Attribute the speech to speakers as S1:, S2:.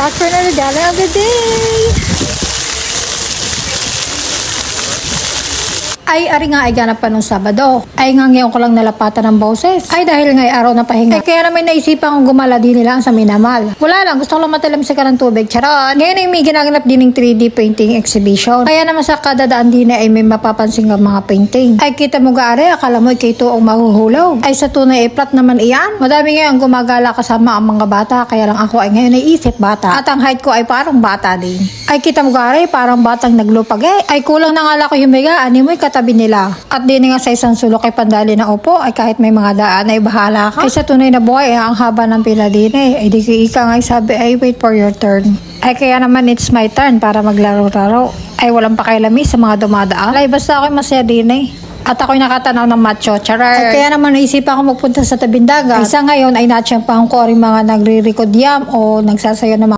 S1: back for another gala of the day. Ay, ari nga ay ganap pa nung Sabado. Ay nga ngayon ko lang nalapatan ng boses. Ay dahil nga'y araw na pahinga. Ay kaya naman naisipan kong gumala din nila sa Minamal. Wala lang, gusto ko lang matalamsa ka ng tubig. Charot! Ngayon ay may ginaganap din ng 3D painting exhibition. Kaya naman sa kadadaan din ay may mapapansin ng mga painting. Ay kita mo gaari, akala mo kay tuong mahuhulaw. Ay sa tunay ay plat naman iyan. Madami ngayon gumagala kasama ang mga bata. Kaya lang ako ay ngayon ay isip bata. At ang height ko ay parang bata din. Ay kita mo gaari, parang batang naglupag Ay kulang na nga lang ko yung biga. Ani mo'y tabi nila. At din nga sa isang sulok ay pandali na upo ay kahit may mga daan ay bahala ka. Ay sa tunay na buhay ay ang haba ng pila din ay di ika nga sabi ay wait for your turn. Ay kaya naman it's my turn para maglaro-laro. Ay walang pakialami sa mga dumadaan. Ay basta ako'y masaya din At ako'y nakatanaw ng macho. Charar. Ay kaya naman naisipan ko magpunta sa tabing dagat. Isa ngayon ay natsyempahan ko rin mga nagre-record yam o nagsasayo ng mga